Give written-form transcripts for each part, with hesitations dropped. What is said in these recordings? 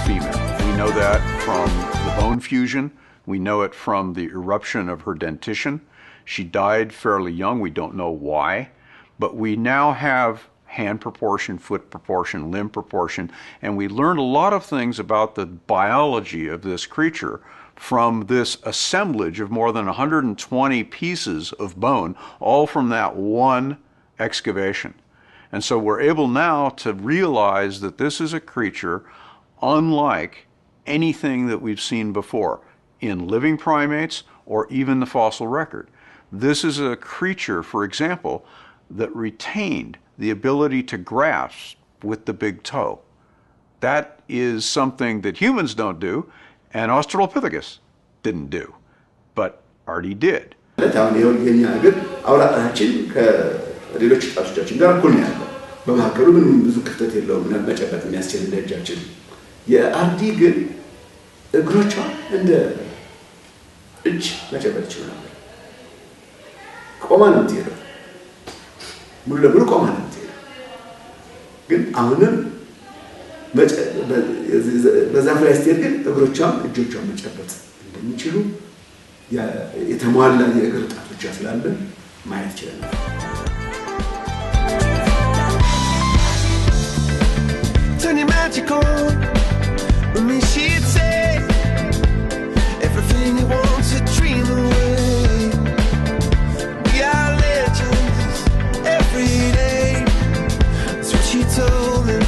female. We know that from the bone fusion. We know it from the eruption of her dentition. She died fairly young. We don't know why. But we now have hand proportion, foot proportion, limb proportion, and we learned a lot of things about the biology of this creature from this assemblage of more than 120 pieces of bone, all from that one excavation. And so we're able now to realize that this is a creature unlike anything that we've seen before in living primates or even the fossil record. This is a creature, for example, that retained the ability to grasp with the big toe. That is something that humans don't do, and Australopithecus didn't do, but Ardi did. ሌሎች ጣቶቻችን ጋር እኩል ነው ያለው በመካከሉ ምንም ብዙ ክፍተት የለውም እና መጨበጥ የሚያስችል እጃችን የአርዲ ግን እግሮቿ እንደ እጅ መጨበጥ ይችላል ቆማ ነው የምትሄደው ሙሉ ለሙሉ ቆማ ነው የምትሄደው ግን አሁንም በዛፍ ላይ ስትሄድ ግን እግሮቿም እጆቿም መጨበጥ እንደሚችሉ የተሟላ የእግር ጣቶቿ ስላለን ማየት ይችላል Turn your magic on with me, she'd say everything you want to dream away. We are legends every day. That's what she told me.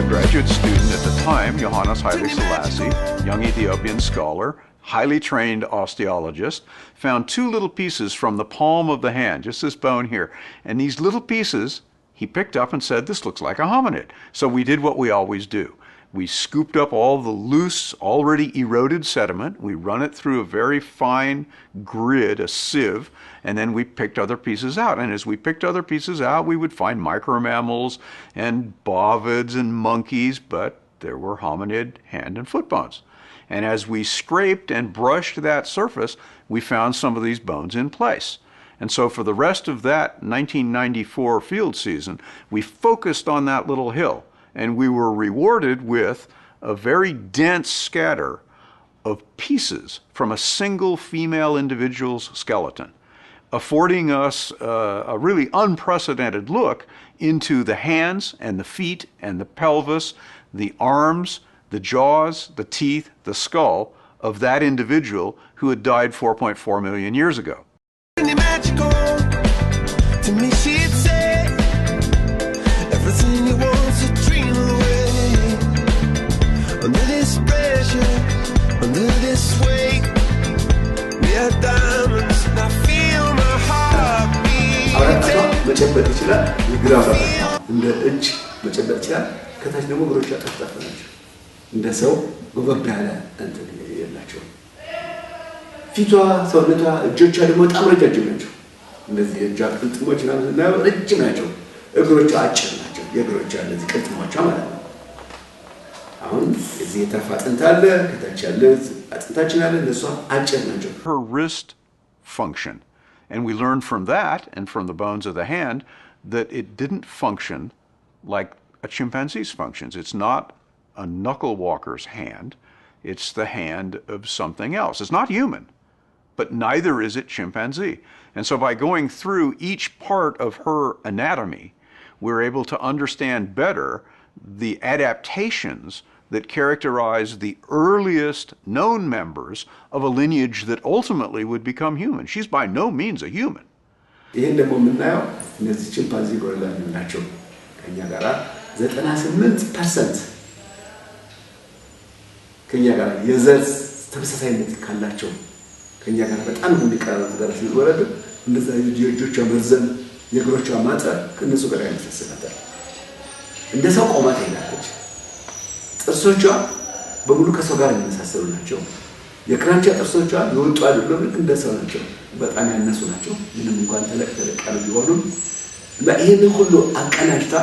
A graduate student at the time, Johannes Haile Selassie, young Ethiopian scholar, highly trained osteologist, found two little pieces from the palm of the hand, just this bone here. And these little pieces he picked up and said, this looks like a hominid. So we did what we always do. We scooped up all the loose, already eroded sediment. We run it through a very fine grid, a sieve, and then we picked other pieces out. And as we picked other pieces out, we would find micromammals and bovids and monkeys, but there were hominid hand and foot bones. And as we scraped and brushed that surface, we found some of these bones in place. And so for the rest of that 1994 field season, we focused on that little hill, and we were rewarded with a very dense scatter of pieces from a single female individual's skeleton, affording us a really unprecedented look into the hands and the feet and the pelvis, the arms, the jaws, the teeth, the skull of that individual who had died 4.4 million years ago. Magical to me, she'd say everything you want to dream away. Under this pressure, under this weight, we are diamonds, and I feel my heart beat. መጨበጥ ይችላል ይግራፋ እንደ እጅ መጨበጥ ይችላል ከታች ደግሞ እግሮቿ ጠፍጣፋ ናቸው እንደ ሰው ጎበብ ያለ እንትን የላቸውም ፊቷ ሰውነቷ እጆቿ ደግሞ በጣም ረጃጅም ናቸው እንደዚህ እጇ ቅልጥሞች ምናምን ረጅም ናቸው እግሮቿ አጭር ናቸው የእግሮቿ እንደዚህ ቅልጥሞቿ ማለት ነው አሁን እዚህ የተፋ አጥንት አለ ከታች ያለ አጥንታችን አለ እነሱ አጭር ናቸው her wrist function and we learned from that and from the bones of the hand that it didn't function like a chimpanzee's functions. It's not a knuckle walker's hand. It's the hand of something else. It's not human, but neither is it chimpanzee. And so by going through each part of her anatomy, we're able to understand better the adaptations that characterize the earliest known members of a lineage that ultimately would become human. She's by no means a human. ይሄን ደግሞ የምናየው እነዚህ ቺምፓንዚ ጎሪላ ናቸው ከኛ ጋራ 98% ከኛ ጋር የዘር ተመሳሳይነት ካላቸው ከኛ ጋር በጣም የሚቀራረቡ ጋር ሲወረድ እንደዛ የጆጆቿ መርዘም የእግሮቿ ማጠር ከነሱ ጋር ያመሳሰላታል እንደ ሰው ቆማ ትሄዳለች ጥርሶቿ በሙሉ ከሰው ጋር የሚመሳሰሉ ናቸው የክራንቻ ጥርሶቿ የወጡ አይደለም ልክ እንደ ሰው ናቸው በጣም ያነሱ ናቸው ምንም እንኳን ተለቅ ያሉ ቢሆኑም እና ይሄንን ሁሉ አቀናጅታ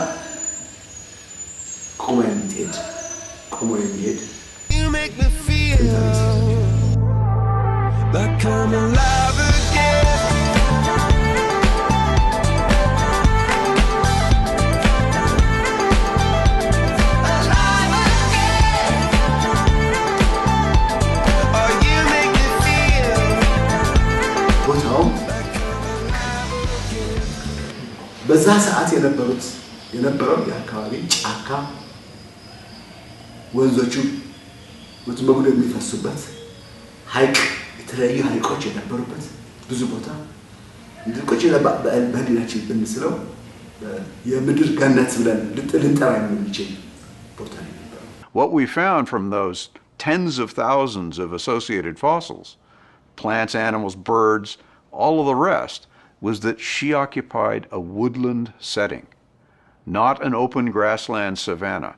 ቆማ የሚሄድ You make me feel like I'm alive again. Alive again. በዛ ሰዓት የነበረው የአካባቢ ጫካ ወንዞቹ ወጥመጉ የሚፈሱበት ሐይቅ የተለያዩ ሐይቆች የነበሩበት ብዙ ቦታ እንድቆጭ በህሊናችን ብንስለው የምድር ገነት ብለን ልንጠራ የምንችል ቦታ ነበር። What we found from those tens of thousands of associated fossils, plants, animals, birds, all of the rest, was that she occupied a woodland setting, not an open grassland savanna.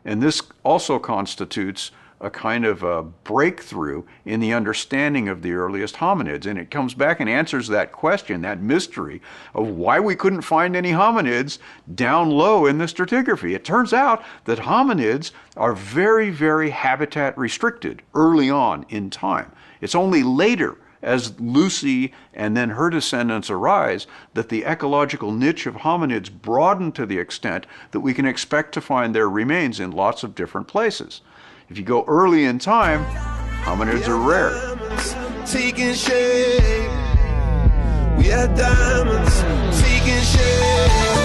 And this also constitutes a kind of a breakthrough in the understanding of the earliest hominids. And it comes back and answers that question, that mystery of why we couldn't find any hominids down low in the stratigraphy. It turns out that hominids are very, very habitat restricted early on in time. It's only later, as Lucy and then her descendants arise, that the ecological niche of hominids broadened to the extent that we can expect to find their remains in lots of different places. If you go early in time, hominids are rare. Taking shape. We had diamonds taking shape.